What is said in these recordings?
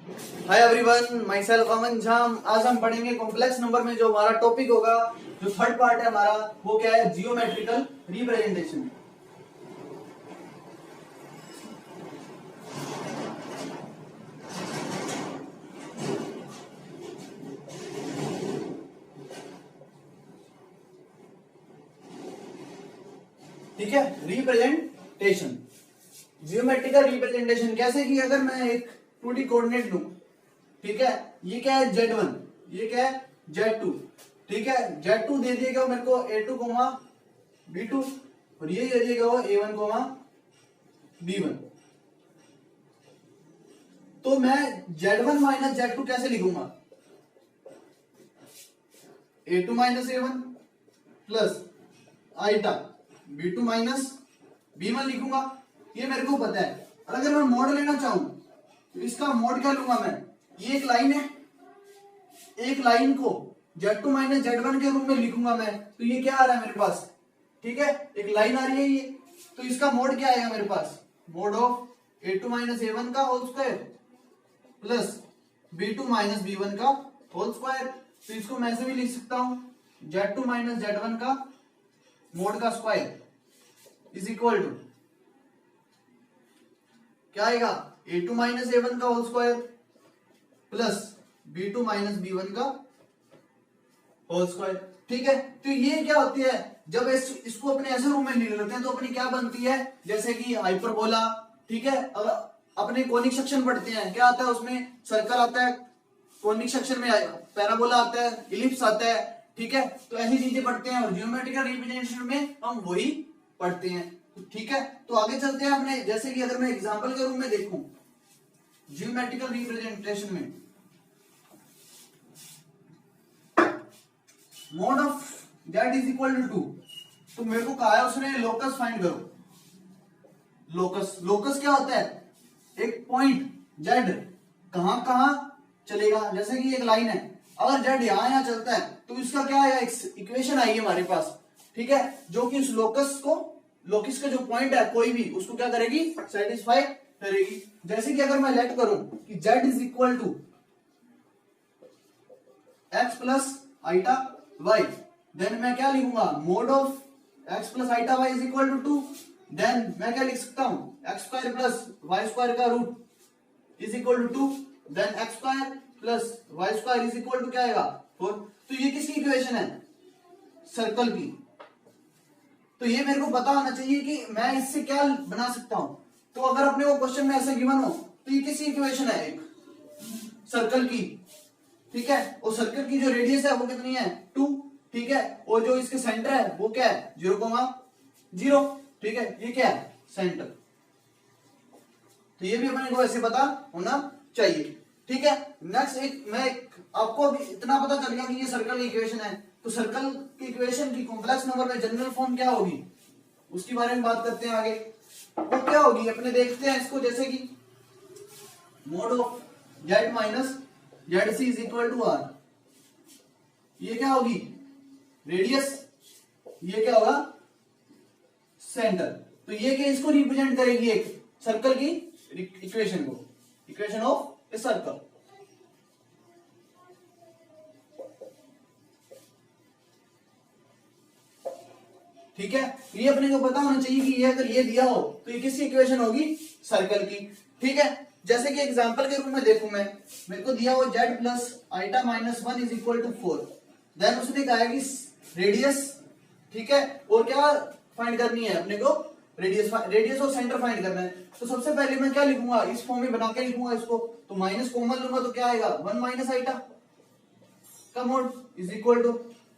Hi everyone, my self अमन झाम। आज हम पढ़ेंगे कॉम्प्लेक्स नंबर में जो हमारा टॉपिक होगा, जो थर्ड पार्ट है हमारा, वो क्या है? Geometrical representation. ठीक है, रिप्रेजेंटेशन, जियोमेट्रिकल रिप्रेजेंटेशन कैसे कि अगर मैं एक 2D कोऑर्डिनेट लूं, ठीक है, ये क्या है Z1, ये क्या है Z2, ठीक है, Z2 दे दिएगा मेरे को A2 कोमा B2 और ये दे दिएगा वो A1 कोमा B1। तो मैं Z1 माइनस Z2 कैसे लिखूंगा? A2 minus A1 plus iota B2 minus B1 लिखूंगा। ये मेरे को पता है। और अगर मैं मोड लेना चाहूं तो इसका मोड क्या लूंगा मैं? ये एक लाइन है, एक लाइन को Z2 माइनस Z1 के रूप में लिखूंगा मैं। तो ये क्या आ रहा है मेरे पास? ठीक है, एक लाइन आ रही है ये, तो इसका मोड क्या आएगा मेरे पास? Mode of A2 minus A1 का whole square plus B2 minus B1 का होल स्क्वायर। तो इसको मैं ऐसे भी लिख सकता हूं, Z2 माइनस Z1 का मोड का स्क्वायर इज इक्वल टू क्या आएगा? A2 माइनस A1 का whole square plus B2 minus B1 का होल स्क्वायर। ठीक है, तो ये क्या होती है? जब इसको अपने ऐसे रूप में ले लेते हैं तो अपनी क्या बनती है? जैसे कि हाइपरबोला। ठीक है, अगर अपने कोनिक सेक्शन पढ़ते हैं, क्या आता है उसमें? सर्कल आता है, कोनिक सेक्शन में पैराबोला आता है, इलिप्स आता है। ठीक है, तो ऐसी चीजें पढ़ते हैं और जियोमेट्रिकल रिप्रेजेंटेशन में हम वही पढ़ते हैं। ठीक है, तो आगे चलते हैं अपने। जैसे कि अगर मैं एग्जांपल के रूप में देखूं जियोमेट्रिकल रिप्रेजेंटेशन में, mod of z is equal to 2, तो मेरे को कहा है उसने लोकस फाइंड करो। लोकस, लोकस क्या होता है? एक पॉइंट z कहां कहां चलेगा। जैसे कि एक लाइन है, अगर z यहां चलता है तो इसका क्या आएगा? इक्वेशन आएगी हमारे पास। ठीक है, जो कि उस लोकस को, लोकस का जो पॉइंट है कोई भी, उसको क्या करेगी? सेटिस्फाई करेगी। जैसे कि अगर मैं लेट करूं कि z is equal to x plus iota y, then मैं क्या लिखूंगा? Mod of x plus iota y is equal to 2। Then मैं क्या लिख सकता हूं? X square plus Y square का root is equal to 2। Then X square plus Y square is equal to क्या आएगा? 4। तो ये किसकी इक्वेशन है? सर्कल की। तो ये मेरे को पता होना चाहिए कि मैं इससे क्या बना सकता हूं। तो अगर अपने को क्वेश्चन में ऐसा गिवन हो तो ये किसकी इक्वेशन है? एक सर्कल की। ठीक है, और सर्कल की जो रेडियस है वो कितनी है? 2। ठीक है, और जो इसके सेंटर है वो क्या है? 0,0। ठीक है, ये क्या है? सेंटर। तो ये भी अपने को ऐसे पता होना चाहिए। ठीक है, नेक्स्ट आपको अभी इतना पता चल गया कि ये सर्कल की इक्वेशन है। तो सर्कल की इक्वेशन की कॉम्प्लेक्स नंबर में जनरल फॉर्म क्या होगी, उसके बारे में बात करते हैं आगे। वो क्या होगी अपने देखते हैं इसको। जैसे कि mod of z minus Z C is equal to r, ये क्या होगी? रेडियस। ये क्या होगा? सेंटर। तो ये क्या इसको रिप्रेजेंट करेगी? एक सर्कल की इक्वेशन को, इक्वेशन ऑफ ए सर्कल। ठीक है, ये अपने को पता होना चाहिए कि ये अगर ये दिया हो तो ये किसकी इक्वेशन होगी? सर्कल की। ठीक है, जैसे कि एग्जांपल के रूप में देखूं मैं, मेरे को दिया हो z plus iota minus 1 is equal to 4। Then उसने कहा है कि रेडियस, ठीक है, और क्या फाइंड करनी है अपने को? रेडियस और सेंटर फाइंड करना है। तो सबसे पहले मैं क्या लिखूंगा? इस फॉर्म में बना के लिखूंगा इसको। तो माइनस कॉमन लूंगा तो क्या आएगा? 1 माइनस आइटा का मोड इज इक्वल टू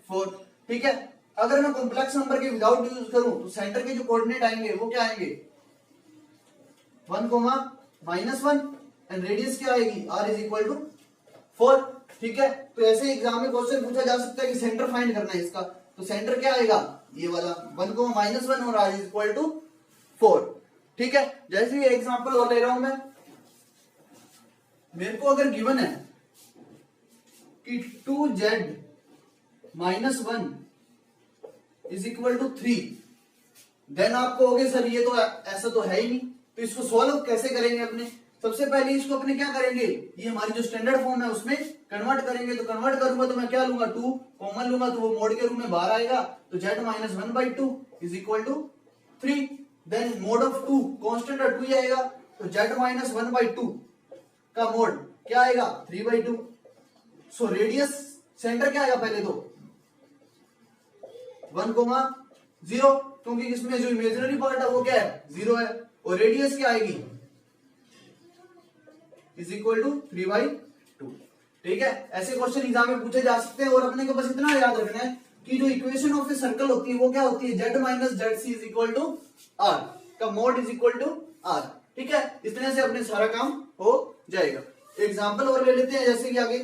4। ठीक है, अगर मैं कॉम्प्लेक्स नंबर के विदाउट यूज करूं तो सेंटर के जो कोऑर्डिनेट आएंगे वो क्या आएंगे? 1 कोमा माइनस 1 एंड रेडियस क्या आएगी? r is equal to 4। ठीक है, तो ऐसे एग्जाम में क्वेश्चन पूछा जा सकता है कि सेंटर फाइंड करना है इसका। तो सेंटर क्या आएगा? ये वाला 1 कोमा माइनस 1 और r इज इक्वल टू 4। ठीक है, जैसे ये एग्जांपल और ले रहा हूं मैं। मेरे को अगर गिवन है कि 2z minus 1 is equal to 3, then आप कहोगे सर ये तो ऐसा तो है ही नहीं, तो इसको सॉल्व कैसे करेंगे अपने? सबसे पहले इसको अपने क्या करेंगे, ये हमारी जो स्टैंडर्ड फॉर्म है उसमें कन्वर्ट करेंगे। तो कन्वर्ट करूंगा तो मैं क्या लूंगा, 2 कॉमन लूंगा तो वो मोड के रूप में बाहर आएगा, तो z minus 1/2 is equal to 3। Then mod of 2 constant है 2 ही आएगा, तो z माइनस 1/2 का मोड क्या आएगा, 3/2। सो रेडियस सेंटर क्या आएगा, पहले तो 1,0, क्योंकि इसमें जो इमेजिनरी पार्ट है वो क्या है, 0 है, और रेडियस क्या आएगी इज इक्वल टू 3/2। ठीक है, ऐसे क्वेश्चन एग्जाम में पूछे जा सकते हैं। और अपने को बस इतना याद रखना है कि जो इक्वेशन ऑफ ए सर्कल होती है वो क्या होती है, z minus Z C is equal to R का mod is equal to R. ठीक है, इस तरह से अपने सारा काम हो जाएगा। एग्जाम्पल और ले लेते हैं, जैसे कि आगे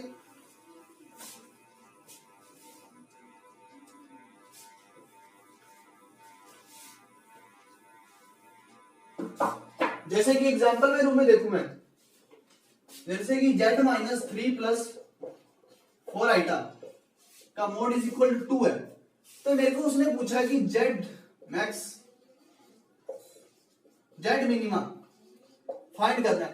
जैसे कि एग्जाम्पल में रूप में देखूं मैं, जैसे कि z माइनस 3 प्लस 4 आइटा का मोड इज इक्वल टू 2 है। तो मेरे को उसने पूछा कि z max z minimum find करना है।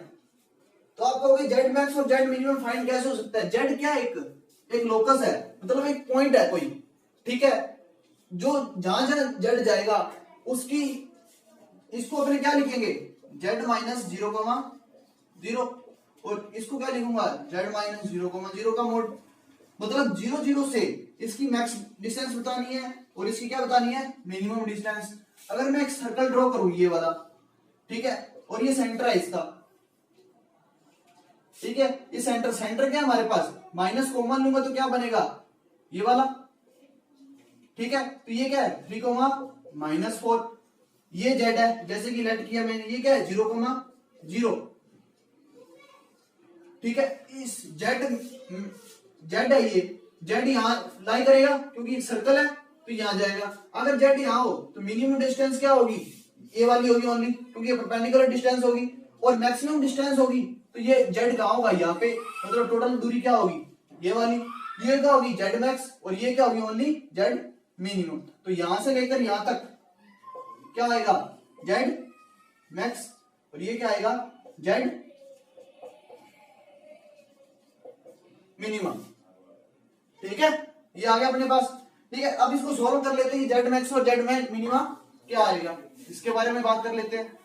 तो आप कहोगे z मैक्स और z मिनिमम फाइंड कैसे हो सकता है, z क्या एक लोकस है, मतलब एक पॉइंट है कोई। ठीक है, जो जहां जहां z जाएगा उसकी, इसको अपने क्या लिखेंगे, z माइनस 0,0, और इसको क्या लिखूंगा, z माइनस 0,0 का मोड। मतलब 0 0 से इसकी मैक्स डिस्टेंस बतानी है और इसकी क्या बतानी है, मिनिमम डिस्टेंस। अगर मैं एक सर्कल ड्रॉ करूं ये वाला, ठीक है, और ये सेंटर है इसका, ठीक है, ये सेंटर क्या है हमारे पास, माइनस कॉमन लूंगा तो क्या बनेगा, ये वाला। ठीक है, तो ये क्या है 3,-4, ये z है, जैसे कि लेट किया मैंने, ये क्या है 0,0। ठीक है, इस z है, ये z यहां लाई करेगा क्योंकि एक सर्कल है तो यहां जाएगा। अगर z यहां हो तो मिनिमम डिस्टेंस क्या होगी, ये वाली होगी ओनली, क्योंकि ये परपेंडिकुलर डिस्टेंस होगी। और मैक्सिमम डिस्टेंस होगी तो ये z कहां होगा, यहाँ पे, मतलब टोटल दूरी क्या होगी, ये वाली। ये क्या होगी z मैक्स, और ये क्या होगी ओनली z मिनिमम। तो यहां से लेकर यहां तक क्या आएगा, z मैक्स, और ये क्या आएगा, z मिनिमम। ठीक है, ये आ गया अपने पास। ठीक है, अब इसको सॉल्व कर लेते हैं, जेड मैक्स और जेड मिनिमम क्या आएगा, इसके बारे में बात कर लेते हैं।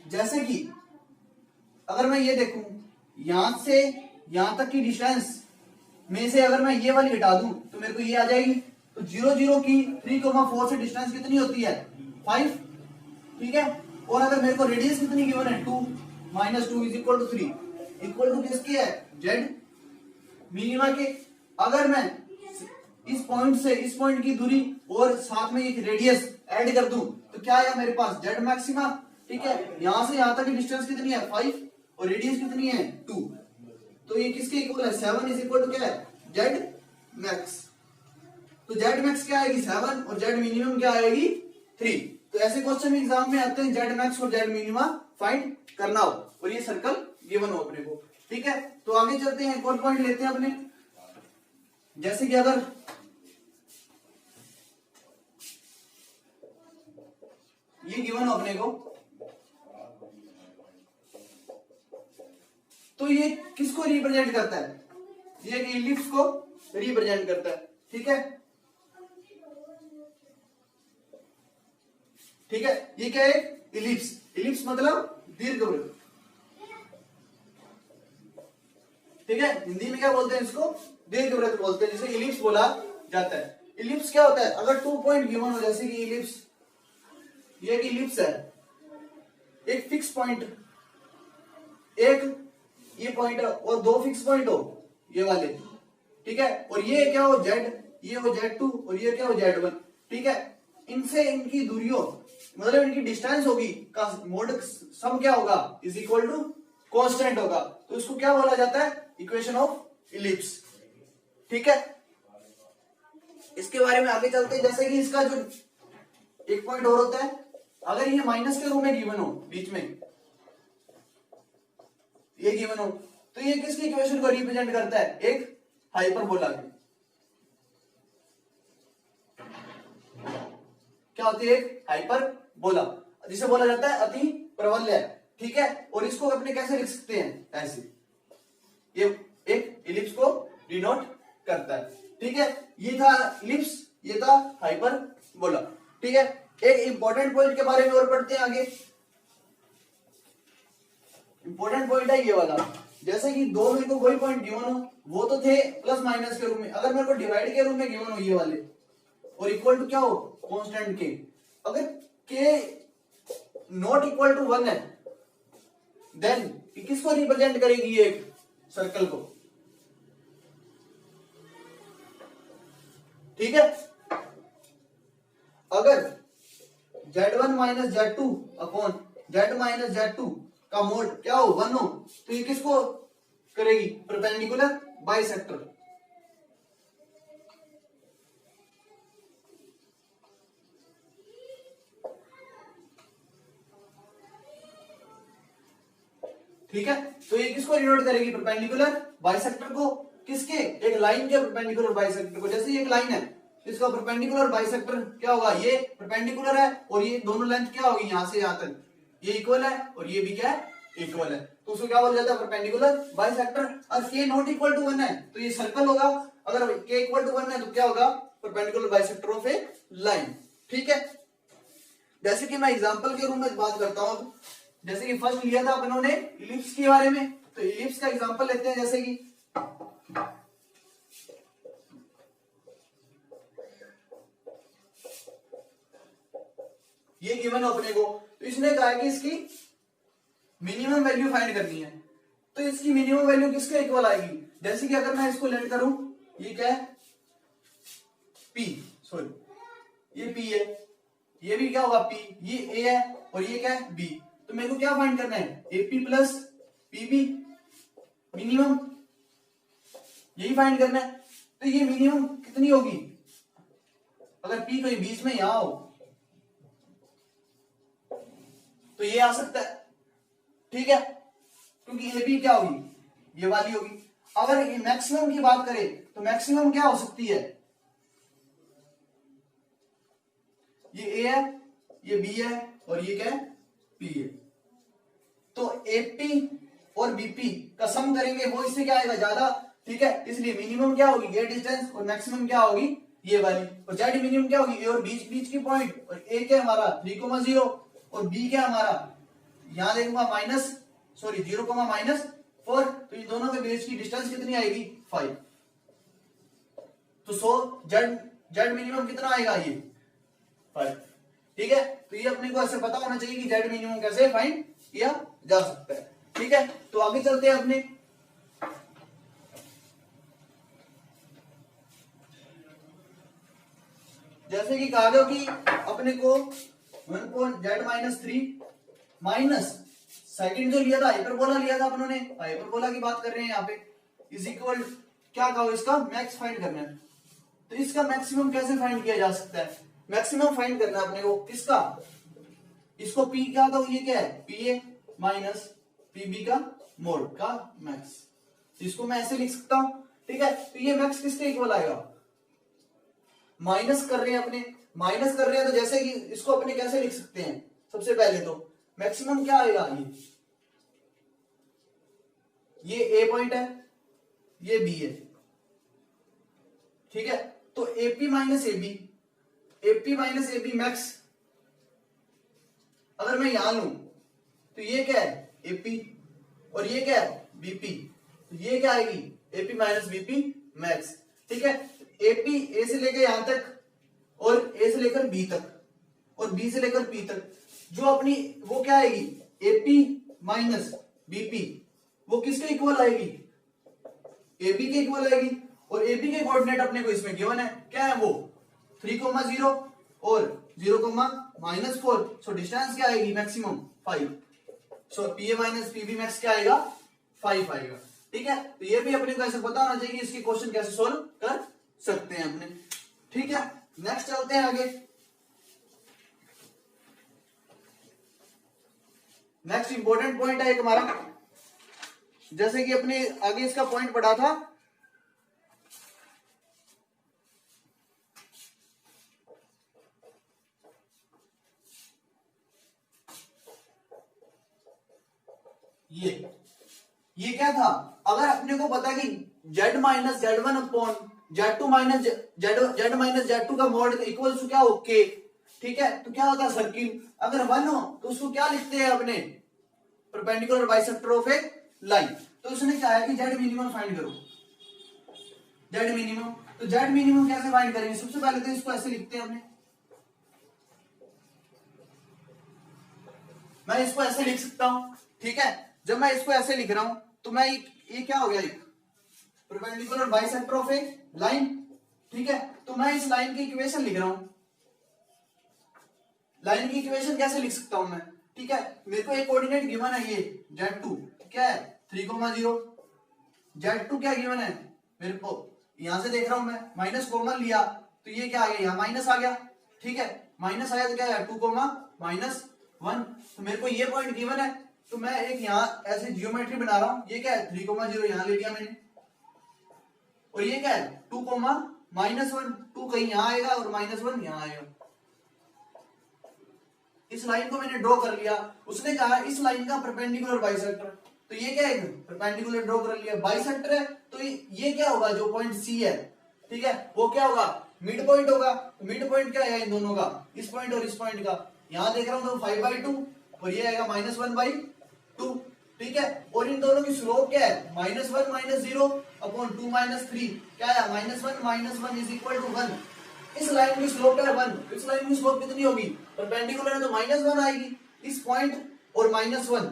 जैसे कि अगर मैं ये देखूं, यहां से यहां तक की डिस्टेंस में से अगर मैं ये वाली हटा दूं तो मेरे को ये आ जाएगी। तो 0 0 की 3,4 से डिस्टेंस कितनी होती है, 5। ठीक है, और अगर मेरे को रेडियस कितनी गिवन है, 2 minus 2 is equal to 3, equal to किसके है, जेड मिनिमा के। अगर मैं इस पॉइंट से इस पॉइंट की दूरी और साथ में एक रेडियस ऐड कर दूं तो क्या आया मेरे पास, जेड मैक्सिमा। ठीक है, यहां से यहां तक की डिस्टेंस कितनी है, 5, और रेडियस कितनी है, 2। तो ये किसके इक्वल है, 7 इज इक्वल टू क्या है, जेड मैक्स। तो जेड मैक्स क्या आएगी 7, और जेड मिनिमम क्या आएगी 3। तो ऐसे क्वेश्चन एग्जाम में आते हैं, जेड मैक्स और जेड मिनिमा फाइंड करना हो और ये सर्कल गिवन हो अपने को। ठीक है, तो आगे चलते हैं, एक और पॉइंट लेते हैं अपने। जैसे कि अगर ये गिवन हो अपने को, तो ये किसको रिप्रेजेंट करता है, ये एक इलिप्स को रिप्रेजेंट करता है। ठीक है, ठीक है, ये क्या है, इलिप्स। इलिप्स मतलब दीर्घवृत्त। ठीक है, हिंदी में क्या बोलते हैं इसको, दीर्घवृत्त बोलते हैं, जिसे इलिप्स बोला जाता है। इलिप्स क्या होता है, अगर 2 पॉइंट गिवन हो, जैसे कि इलिप्स, ये एक इलिप्स है, एक फिक्स पॉइंट, एक ये पॉइंट और 2 फिक्स पॉइंट हो, ये वाले। ठीक है, और ये क्या हो, जेड, ये हो z2 और ये क्या हो, z1। ठीक है, इनसे इनकी दूरियों, मतलब इनकी डिस्टेंस होगी का मोड सम क्या होगा, इज इक्वल टू कांस्टेंट होगा। तो इसको क्या बोला जाता है, इक्वेशन ऑफ इलिप्स। ठीक है, इसके बारे में आगे चलते हैं। जैसे कि इसका जो एक पॉइंट और होता है, अगर ये माइनस के रूप में गिवन हो, बीच में ये गिवन हो, तो ये किसकी इक्वेशन को रिप्रेजेंट करता है, एक हाइपरबोला की। क्या होती है, एक हाइपरबोला। जिसे बोला जाता है अति प्रबल्य, ठीक है। और इसको अपने कैसे लिख सकते हैं, ऐसे, ये एक इलिप्स को डिनोट करता है, ठीक है। ये था इलिप्स, ये था हाइपरबोला, ठीक है। एक इंपॉर्टेंट पॉइंट के बारे में और पढ़ते हैं आगे। इंपॉर्टेंट पॉइंट है ये वाला, जैसे कि दो मेरे को कोई पॉइंट गिवन हो, वो तो थे प्लस माइनस के रूप में, अगर मेरे को डिवाइड के रूप में गिवन हो ये वाले, और इक्वल टू क्या हो, कांस्टेंट के, अगर के नॉट इक्वल टू 1 है, देन किसको रिप्रेजेंट करेगी ये एक सर्कल को, ठीक है। अगर Z1 minus Z2 upon Z minus Z2 का मोड क्या हो, 1 हो, तो ये किसको करेगी, परपेंडिकुलर बाइसेक्टर, ठीक है। तो ये किसको डिनोट करेगी, परपेंडिकुलर बाइसेक्टर को, किसके, एक लाइन के परपेंडिकुलर बाइसेक्टर को। जैसे ये एक लाइन है, इसका परपेंडिकुलर बाइसेक्टर क्या होगा, ये परपेंडिकुलर है, और ये दोनों लेंथ क्या होगी, यहां से यहां तक ये इक्वल है, और ये भी क्या है, इक्वल है, तो उसको क्या बोला जाता है, परपेंडिकुलर बाइसेक्टर। और के नॉट इक्वल टू 1 है तो ये सर्कल होगा, अगर के इक्वल टू 1 है तो क्या होगा, perpendicular bisector of A line, ठीक है। जैसे कि मैं एग्जांपल के रूप में बात करता हूं, जैसे कि फर्स्ट लिया था अपनों ने इलिप्स के बारे में, तो इलिप्स का एग्जांपल लेते हैं। जैसे कि ये गिवन है अपने को, तो इसने कहा है कि इसकी मिनिमम वैल्यू फाइंड करनी है, तो इसकी मिनिमम वैल्यू किसके इक्वल आएगी। जैसे कि अगर मैं इसको लेट करूं, ये क्या है, P, सॉरी ये P है, ये भी क्या होगा P, ये A है, और ये क्या है B, तो मेरे को क्या फाइंड करना है, AP प्लस PB मिनिमम, यही फाइंड करना है। तो ये मिनिमम कितनी होगी, अगर P कोई बीच में यहां हो तो ये आ सकता है, ठीक है, क्योंकि AB क्या होगी, ये वाली होगी। अगर ये मैक्सिमम की बात करें तो मैक्सिमम क्या हो सकती है, ये A है, ये B है, और ये क्या है, P है। तो AP और BP का सम करेंगे, वो इससे क्या आएगा, ज्यादा, ठीक है। इसलिए मिनिमम क्या होगी, ये डिस्टेंस, और मैक्सिमम क्या होगी, ये वाली। और Z मिनिमम क्या होगी, A और बीच बीच की पॉइंट, और A क्या हमारा 3,0, और B क्या हमारा, यहां देखूंगा माइनस, सॉरी 0,-4, तो ये दोनों के बीच की डिस्टेंस कितनी आएगी, 5। तो Z मिनिमम कितना आएगा, ये 5, ठीक है। तो ये अपने को ऐसे पता होना चाहिए कि Z मिनिमम कैसे फाइंड किया जा सकता है, ठीक है। तो आगे चलते हैं अपने, जैसे कि कहा गया कि अपने को 1.Z-3 माइनस सेकंड जो लिया था, हाइपरबोला लिया था अपनों ने, हाइपरबोला की बात कर रहे हैं यहाँ पे, इज इक्वल क्या कहा, इसका मैक्स फाइंड करना है। तो इसका मैक्सिमम कैसे फाइंड किया जा सकता है, मैक्सिमम फाइंड करना है अपने को किसका, इसको P क्या था, ये क्या है, PA माइनस PB का मोड का मैक्स, इसको मैं ऐसे लिख सकता हूं, ठीक है। तो ये मैक्स किसके इक्वल आएगा, माइनस कर रहे हैं अपने, माइनस कर रहे हैं, तो जैसे कि इसको अपने कैसे लिख सकते हैं, सबसे पहले तो मैक्सिमम क्या आएगा, ये A पॉइंट है, ये B है, ठीक है। तो AP माइनस AB मैक्स अगर मैं यहां लूं, तो ये क्या है, AP, और ये क्या है, BP, तो ये क्या आएगी, AP माइनस BP मैक्स, ठीक है। AP A से लेकर यहां तक, और A से लेकर B तक, और B से लेकर P तक, जो अपनी वो क्या आएगी, AP माइनस BP, वो किसके इक्वल आएगी, AB के इक्वल आएगी। और AB के कोऑर्डिनेट अपने को इसमें गिवन है, क्या है वो 3,0 और 0,-4, सो डिस्टेंस क्या आएगी, मैक्सिमम 5, सो PA माइनस PB मैक्स क्या आएगा, 5 आएगा, ठीक है। तो ये भी अपने को ऐसे पता होना चाहिए कि इसके क्वेश्चन कैसे सोल्व कर सकते हैं अपने, ठीक है। नेक्स्ट चलते हैं आगे, नेक्स्ट इंपॉर्टेंट पॉइंट है एक हमारा, जैसे कि अपने आगे इसका पॉइंट पढ़ा था, ये क्या था, अगर अपने को पता कि z minus Z one upon z2 minus Z minus Z two का मॉड इक्वल टू क्या हो k, ठीक है, तो क्या होता है सर्किल अगर 1 हो तो उसको क्या लिखते हैं अपने, perpendicular bisector of A line. तो उसने कहा है कि जेड मिनिमम फाइंड करो, जेड मिनिमम, तो जेड मिनिमम कैसे फाइंड करेंगे, सबसे पहले तो इसको ऐसे लिखते हैं अपने, मैं इसको ऐसे लिख सकता हूं, ठीक है, जब मैं इसको ऐसे लिख रहा हूं तो मैं ये क्या हो गया, एक perpendicular bisector of A line, ठीक है, तो मैं इस लाइन की इक्वेशन लिख रहा हूं, लाइन की इक्वेशन कैसे लिख सकता हूं मैं, ठीक है, मेरे को एक कोऑर्डिनेट गिवन है, ये z2 क्या है 3,0, z2 क्या गिवन है मेरे को, यहां से देख रहा हूं मैं, माइनस कॉमन लिया तो ये क्या आ गया, यहाँ माइनस आ गया, ठीक है, माइनस आया तो क्या है 2,-1, तो मेरे को ये पॉइंट गिवन है, तो मैं एक यहाँ ऐसे जियोमेट्री बना रहा हूं, ये क्या है 3,0 यहां ले लिया मैंने, और ये क्या है 2,-1, 2 कहीं यहां आएगा और -1 यहां आएगा, इस लाइन को मैंने ड्रॉ कर लिया, उसने कहा इस लाइन का परपेंडिकुलर बाइसेक्टर, तो ये क्या है परपेंडिकुलर ड्रॉ कर लिया, बाइसेक्टर है तो ये क्या होगा, जो पॉइंट सी है, ठीक है, वो क्या होगा मिड पॉइंट होगा, तो मिड पॉइंट क्या है इन दोनों का, इस पॉइंट और इस पॉइंट का, यहां देख रहा हूं तो 5/2 और ये आएगा -1/2, ठीक है, और इन दोनों की स्लोप क्या है -1 -0 अपॉन 2 -3 क्या है -1 इज इक्वल टू 1, इस लाइन की स्लोप है 1, इस लाइन की स्लोप कितनी होगी, परपेंडिकुलर है तो -1 आएगी, इस पॉइंट और -1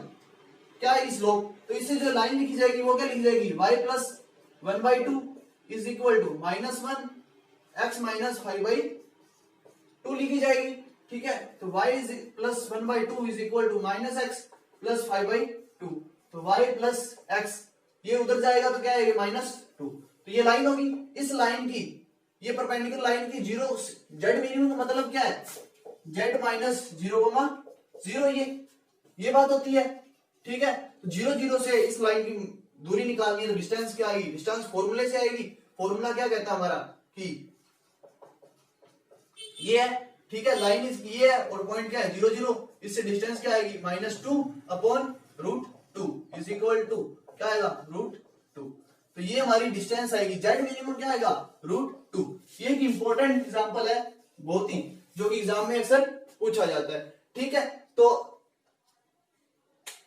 क्या है स्लोप, तो इससे जो लाइन लिखी जाएगी वो क्या लिखी जाएगी y plus 1/2 is equal to -1 x minus 5/2 लिखी जाएगी, ठीक है, तो y is plus 1/2 is equal to -x plus 5/2, तो y प्लस x ये उधर जाएगा तो क्या है -2, तो ये लाइन होगी, इस लाइन की ये परपेंडिकुलर लाइन की 0 जेड मिनिमम का मतलब क्या है, z माइनस 0,0 ये बात होती है, ठीक है, तो 0 0 से इस लाइन की दूरी निकालनी है तो डिस्टेंस क्या आएगी, डिस्टेंस फॉर्मूले से आएगी, फॉर्मूला क्या कहता है हमारा कि ये है, ठीक है, लाइन ये है और पॉइंट क्या है 0 0, इससे डिस्टेंस क्या आएगी -2 अपॉन √2 इज इक्वल टू क्या आएगा √2, तो ये हमारी डिस्टेंस आएगी, जेड मिनिमम क्या आएगा √2, ये एक इंपॉर्टेंट एग्जांपल है बहुत ही, जो कि एग्जाम में अक्सर पूछा जाता है, ठीक है, तो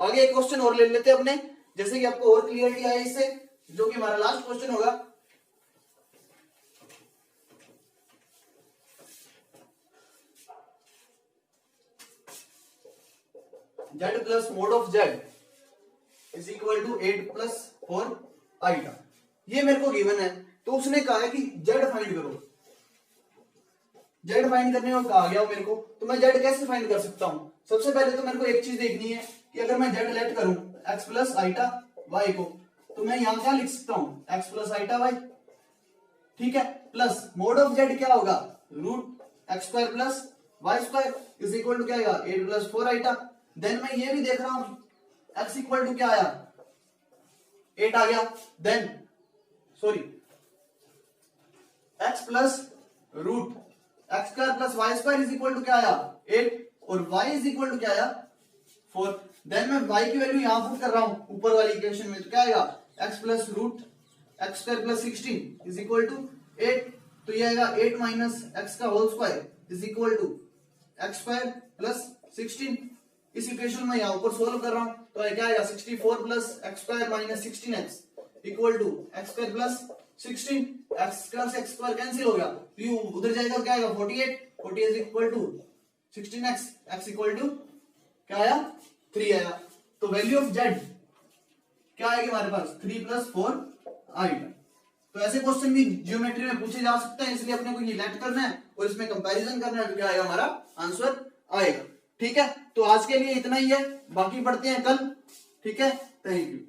आगे एक क्वेश्चन और ले लेते हैं अपने, जैसे कि आपको और क्लियरिटी आए इससे, जो कि हमारा लास्ट क्वेश्चन होगा, z plus mod of z is equal to 8 plus 4 iota, ये मेरे को गिवन है, तो उसने कहा है कि z फाइंड करो, z फाइंड करने को कहा गया मेरे को, तो मैं z कैसे फाइंड कर सकता हूं, सबसे पहले तो मेरे को एक चीज देखनी है कि अगर मैं z लेट करूं x प्लस आइटा y को, तो मैं यहां क्या लिख सकता हूं x प्लस आइटा y, ठीक है, प्लस मोड ऑफ z क्या होगा √x² plus y² is equal to क्या आएगा 8 प्लस 4 आइटा, देन मैं ये भी देख रहा हूं x इक्वल टू क्या आया 8 आ गया, then sorry x plus √x² plus y² is equal to क्या आया 8 और y इज इक्वल टू क्या आया 4, देन मैं y की वैल्यू यहां पुट कर रहा हूं ऊपर वाली इक्वेशन में, तो क्या आएगा x plus √x² plus 16 is equal to 8, तो ये आएगा 8 माइनस x का whole square is equal to x² plus 16, इस इक्वेशन में यहां ऊपर सोल्व कर रहा हूं, तो क्या आएगा 64 plus x² minus 16x equal to x² plus 16, x plus x² cancel हो गया, तो ये उधर जाएगा तो क्या आएगा 48 is equal to 16x, x equal to क्या आया 3 आया, तो वैल्यू ऑफ z क्या आएगी हमारे पास 3 प्लस 4 आएगा, तो ऐसे क्वेश्चन भी ज्योमेट्री में पूछे जा सकते हैं, इसलिए अपने को ये लेट करना है और इसमें कंपैरिजन करना है, तो क्या आएगा हमारा आंसर आएगा, ठीक है, तो आज के लिए इतना ही है, बाकी पढ़ते हैं कल, ठीक है, थैंक यू।